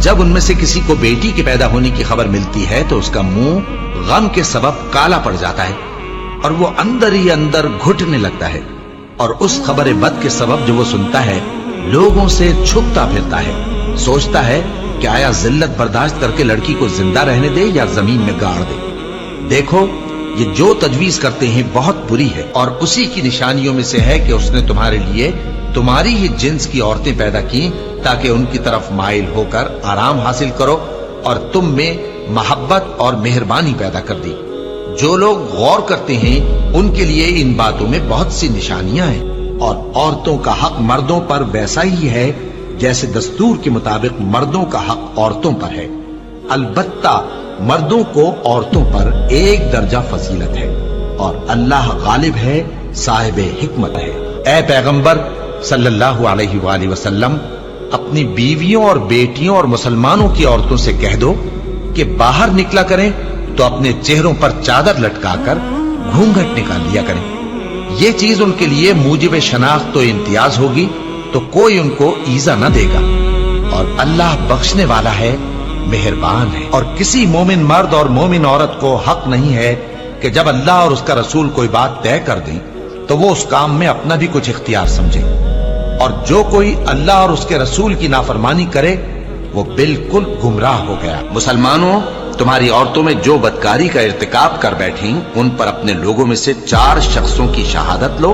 जब उनमें से किसी को बेटी के पैदा होने की खबर मिलती है तो उसका मुंह गम के सबब काला पड़ जाता है और वो अंदर ही अंदर घुटने लगता है, और उस खबर बद के सबब जो वो सुनता है लोगों से छुपता फिरता है, सोचता है कि आया जिल्लत बर्दाश्त करके लड़की को जिंदा रहने दे या जमीन में गाड़ दे। देखो, ये जो तजवीज करते हैं बहुत बुरी है, और उसी की निशानियों में से है कि उसने तुम्हारे लिए तुम्हारी ही जिन्स की औरतें पैदा की ताकि उनकी तरफ माइल होकर आराम हासिल करो और तुम में मोहब्बत और मेहरबानी पैदा कर दी। जो लोग गौर करते हैं उनके लिए इन बातों में बहुत सी निशानियां हैं, और औरतों का हक मर्दों पर वैसा ही है जैसे दस्तूर के मुताबिक मर्दों का हक औरतों पर है। अलबत्ता मर्दों को औरतों पर एक दर्जा फजीलत है, और अल्लाह गालिब है, साहिब हिकमत है। ऐ पैगंबर सल्लल्लाहु अलैहि वसल्लम, अपनी बीवियों और बेटियों और मुसलमानों की औरतों से कह दो कि बाहर निकला करें तो अपने चेहरों पर चादर लटकाकर घूंघट निकाल लिया करें। ये चीज उनके लिए मूजिब शनाख्त तो इम्तियाज होगी तो कोई उनको ईजा न देगा, और अल्लाह बख्शने वाला है, मेहरबान है। और किसी मोमिन मर्द और मोमिन औरत को हक नहीं है कि जब अल्लाह और उसका रसूल कोई बात तय कर दें तो वो उस काम में अपना भी कुछ इख्तियार समझे, और जो कोई अल्लाह और उसके रसूल की नाफरमानी करे वो बिल्कुल गुमराह हो गया। मुसलमानों, तुम्हारी औरतों में जो बदकारी का इर्तिकाब कर बैठी उन पर अपने लोगों में से 4 शख्सों की शहादत लो।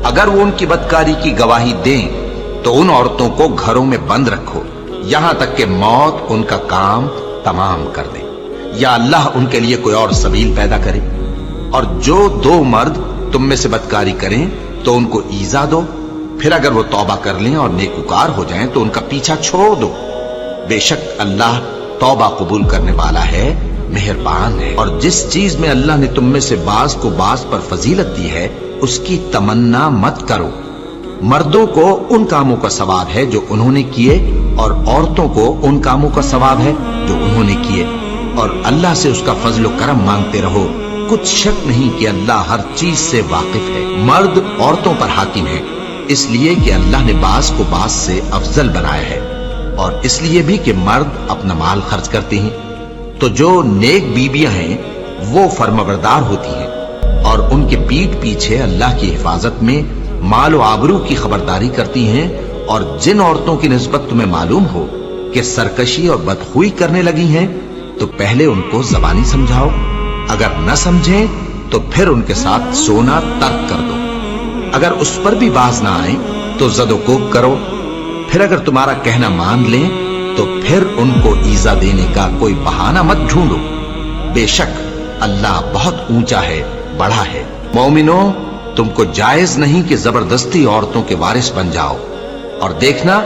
अगर वो उनकी बदकारी की गवाही दें तो उन औरतों को घरों में बंद रखो यहां तक कि मौत उनका काम तमाम कर दे, या अल्लाह उनके लिए कोई और सबील पैदा करे। और जो 2 मर्द तुम में से बदकारी करें तो उनको ईजा दो, फिर अगर वो तौबा कर लें और नेकुकार हो जाएं तो उनका पीछा छोड़ दो। बेशक अल्लाह तौबा कबूल करने वाला है, मेहरबान है। और जिस चीज में अल्लाह ने तुम में से बाज को बाज पर फजीलत दी है उसकी तमन्ना मत करो। मर्दों को उन कामों का सवाब है जो उन्होंने किए, और औरतों को उन कामों का सवाब है जो उन्होंने किए, और अल्लाह से उसका फजल करम मांगते रहो। कुछ शक नहीं कि अल्लाह हर चीज से वाकिफ है। मर्द औरतों पर हाकिम है इसलिए कि अल्लाह ने बाज को बाज से अफजल बनाया है, और इसलिए भी कि मर्द अपना माल खर्च करते हैं। तो जो नेक बीबियां हैं वो फर्माबरदार होती हैं, और उनके पीठ पीछे अल्लाह की हिफाजत में माल व आबरू की खबरदारी करती हैं। और जिन औरतों की निस्बत तुम्हें मालूम हो कि सरकशी और बदखुई करने लगी हैं तो पहले उनको ज़बानी समझाओ, अगर न समझें तो फिर उनके साथ सोना तर्क कर दो। अगर उस पर भी बाज ना आए तो ज़दोकोब करो, फिर अगर तुम्हारा कहना मान लें तो फिर उनको ईजा देने का कोई बहाना मत ढूंढो। बेशक अल्लाह बहुत ऊंचा है, बड़ा है। मोमिनो, तुमको जायज नहीं कि जबरदस्ती औरतों के वारिस बन जाओ, और देखना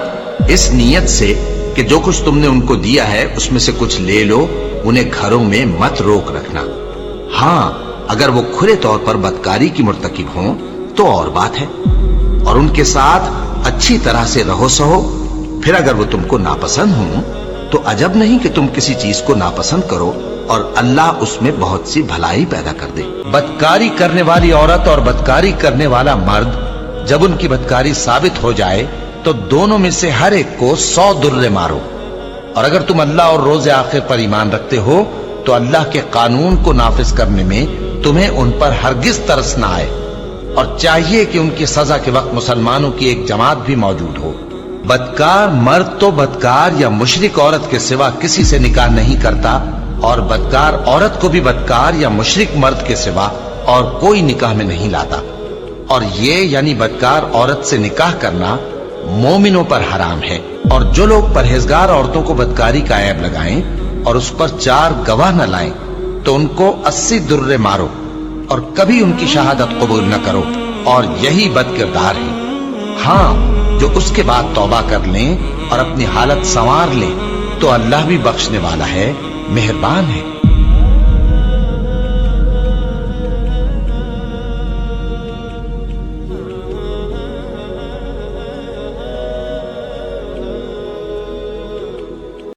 इस नीयत से कि जो कुछ तुमने उनको दिया है उसमें से कुछ ले लो, उन्हें घरों में मत रोक रखना। हाँ, अगर वो खुले तौर पर बदकारी की मुर्तकिब हों तो और बात है, और उनके साथ अच्छी तरह से रहो सहो। फिर अगर वो तुमको नापसंद हों तो अजब नहीं कि तुम किसी चीज को नापसंद करो और अल्लाह उसमें बहुत सी भलाई पैदा कर दे। बदकारी करने वाली औरत और बदकारी करने वाला मर्द जब उनकी बदकारी साबित हो जाए तो दोनों में से हर एक को 100 दुर्रे मारो। और अगर तुम अल्लाह और रोज़े आखिर पर ईमान रखते हो तो अल्लाह के कानून को नाफिज करने में तुम्हें उन पर हरगिज तरस ना आए, और चाहिए कि उनकी सजा के वक्त मुसलमानों की एक जमात भी मौजूद हो। बदकार मर्द तो बदकार या मुशरिक औरत के सिवा किसी से निकाह नहीं करता, और बदकार औरत को भी बदकार या मुशरिक मर्द के सिवा और कोई निकाह में नहीं लाता। और ये यानी बदकार औरत से निकाह करना मोमिनों पर हराम है। और जो लोग परहेजगार औरतों को बदकारी का ऐब लगाएं और उस पर 4 गवाह न लाएं तो उनको 80 दुर्रे मारो, और कभी उनकी शहादत कबूल न करो, और यही बदकिरदार है। हाँ, जो उसके बाद तौबा कर लें और अपनी हालत संवार लें तो अल्लाह भी बख्शने वाला है, मेहरबान है।